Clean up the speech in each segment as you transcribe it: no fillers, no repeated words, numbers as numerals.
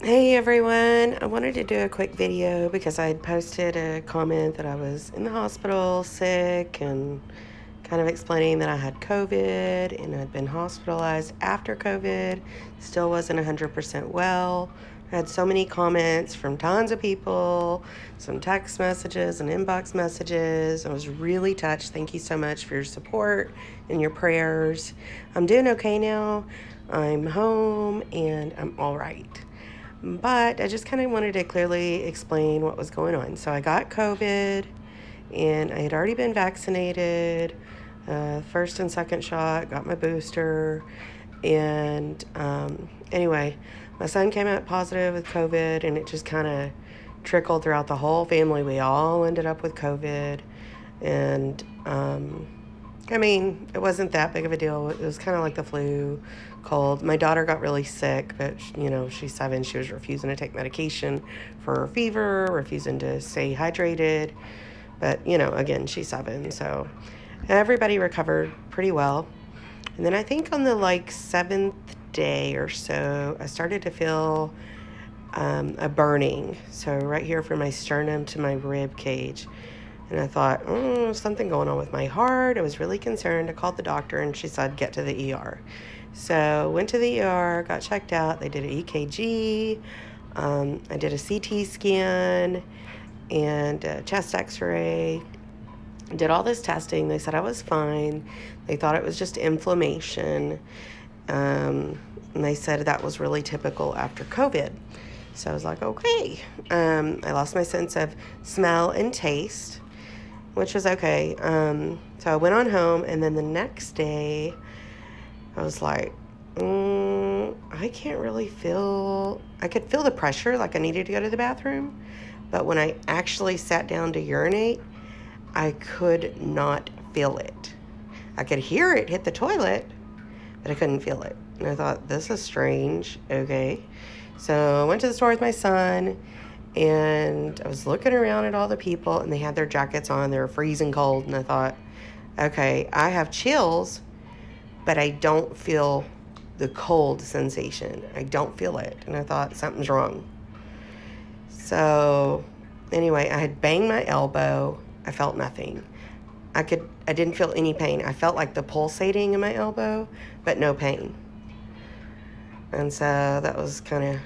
Hey everyone, I wanted to do a quick video because I had posted a comment that I was in the hospital sick and kind of explaining that I had COVID and I'd been hospitalized after COVID, still wasn't 100% well. I had so many comments from tons of people, some text messages and inbox messages. I was really touched. Thank you so much for your support and your prayers. I'm doing okay now. I'm home and I'm all right. But I just kind of wanted to clearly explain what was going on. So I got COVID and I had already been vaccinated, first and second shot, got my booster. And anyway, my son came out positive with COVID and it just kind of trickled throughout the whole family. We all ended up with COVID. And it wasn't that big of a deal. It was kind of like the flu, cold. My daughter got really sick, but she's 7. She was refusing to take medication for her fever, refusing to stay hydrated. But again, she's 7, so everybody recovered pretty well. And then I think on the 7th day or so, I started to feel a burning. So right here from my sternum to my rib cage. And I thought, something going on with my heart. I was really concerned. I called the doctor and she said, get to the ER. So went to the ER, got checked out. They did an EKG. I did a CT scan and a chest x-ray. Did all this testing. They said I was fine. They thought it was just inflammation. And they said that was really typical after COVID. So I was like, okay. I lost my sense of smell and taste, which was okay. So I went on home, and then the next day, I was like, I can't really feel, I could feel the pressure, like I needed to go to the bathroom, but when I actually sat down to urinate, I could not feel it. I could hear it hit the toilet, but I couldn't feel it. And I thought, this is strange, okay. So I went to the store with my son, and I was looking around at all the people, and they had their jackets on. They were freezing cold, and I thought, okay, I have chills, but I don't feel the cold sensation. I don't feel it, and I thought, something's wrong. So anyway, I had banged my elbow. I felt nothing. I didn't feel any pain. I felt like the pulsating in my elbow, but no pain. And so that was kind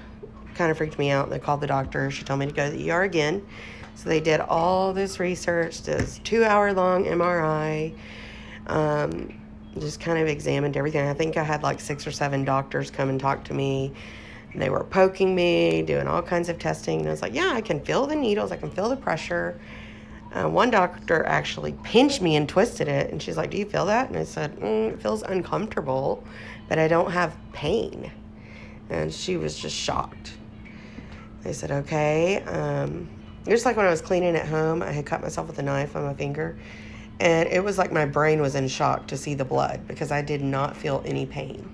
of freaked me out. They called the doctor. She told me to go to the ER again. So they did all this research, this 2-hour-long MRI, just kind of examined everything. I think I had 6 or 7 doctors come and talk to me. They were poking me, doing all kinds of testing. And I was like, yeah, I can feel the needles. I can feel the pressure. One doctor actually pinched me and twisted it. And she's like, do you feel that? And I said, it feels uncomfortable, but I don't have pain. And she was just shocked. They said, okay. Just like when I was cleaning at home, I had cut myself with a knife on my finger. And it was like my brain was in shock to see the blood because I did not feel any pain,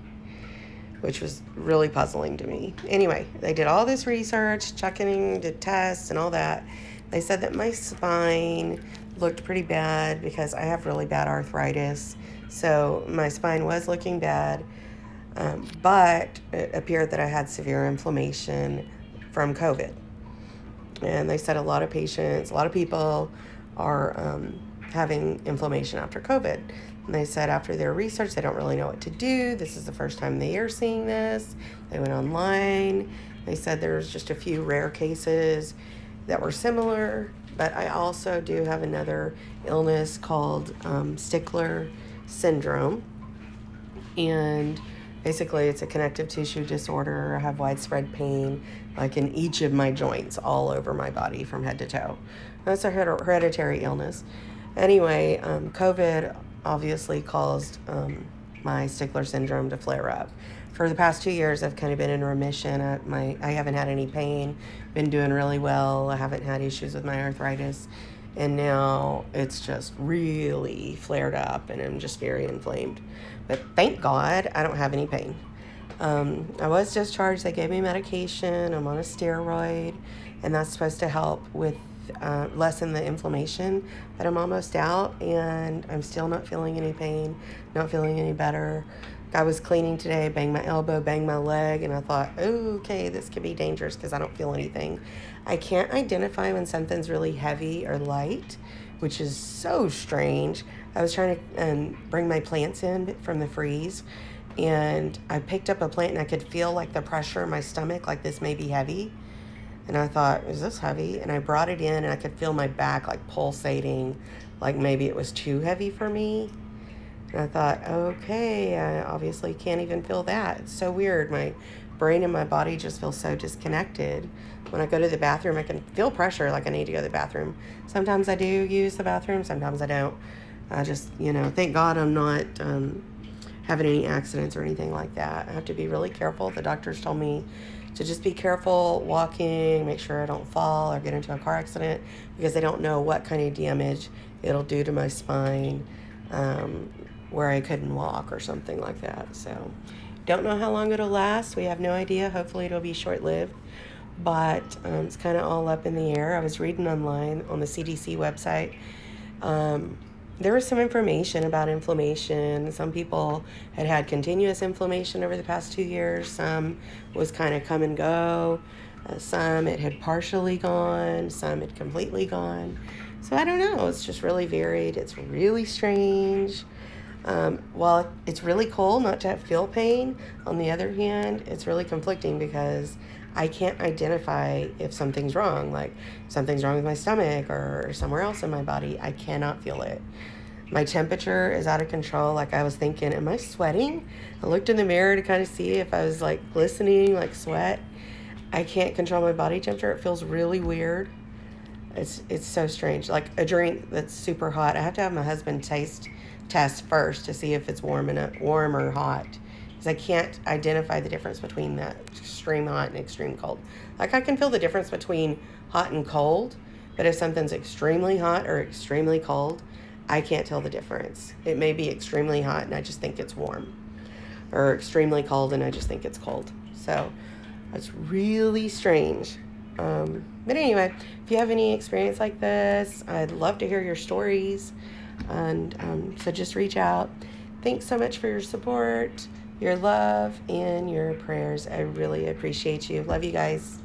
which was really puzzling to me. Anyway, they did all this research, did tests and all that. They said that my spine looked pretty bad because I have really bad arthritis. So my spine was looking bad. But it appeared that I had severe inflammation from COVID. And they said a lot of people are having inflammation after COVID. And they said after their research, they don't really know what to do. This is the first time they are seeing this. They went online. They said there's just a few rare cases that were similar. But I also do have another illness called Stickler syndrome. And basically, it's a connective tissue disorder. I have widespread pain, in each of my joints, all over my body from head to toe. That's a hereditary illness. Anyway, COVID obviously caused my Stickler syndrome to flare up. For the past 2 years, I've kind of been in remission. I haven't had any pain, been doing really well. I haven't had issues with my arthritis. And now it's just really flared up and I'm just very inflamed. But thank God I don't have any pain. I was discharged. They gave me medication. I'm on a steroid, and that's supposed to help with lessen the inflammation. But I'm almost out, and I'm still not feeling any pain, not feeling any better. I was cleaning today, banged my elbow, banged my leg, and I thought, oh, okay, this could be dangerous because I don't feel anything. I can't identify when something's really heavy or light, which is so strange. I was trying to bring my plants in from the freeze, and I picked up a plant and I could feel like the pressure in my stomach, like this may be heavy. And I thought, is this heavy? And I brought it in and I could feel my back like pulsating, like maybe it was too heavy for me. And I thought, okay, I obviously can't even feel that. It's so weird. My brain and my body just feel so disconnected. When I go to the bathroom, I can feel pressure like I need to go to the bathroom. Sometimes I do use the bathroom, sometimes I don't. I just, thank God I'm not having any accidents or anything like that. I have to be really careful. The doctors told me to just be careful walking, make sure I don't fall or get into a car accident, because they don't know what kind of damage it'll do to my spine, where I couldn't walk or something like that. So don't know how long it'll last. We have no idea. Hopefully it'll be short-lived, but it's kind of all up in the air. I was reading online on the CDC website. There was some information about inflammation. Some people had continuous inflammation over the past 2 years. Some was kind of come and go. Some it had partially gone. Some had completely gone. So I don't know. It's just really varied. It's really strange. While it's really cool not to feel pain, on the other hand, it's really conflicting because I can't identify if something's wrong, like something's wrong with my stomach or somewhere else in my body. I cannot feel it. My temperature is out of control. Like I was thinking, am I sweating? I looked in the mirror to kind of see if I was like glistening, like sweat. I can't control my body temperature. It feels really weird. It's so strange. Like a drink that's super hot, I have to have my husband test first to see if it's warm or hot, because I can't identify the difference between that extreme hot and extreme cold. Like I can feel the difference between hot and cold, but if something's extremely hot or extremely cold, I can't tell the difference. It may be extremely hot and I just think it's warm, or extremely cold and I just think it's cold. So it's really strange. But anyway, if you have any experience like this, I'd love to hear your stories. And so just reach out. Thanks so much for your support, your love, and your prayers. I really appreciate you. Love you guys.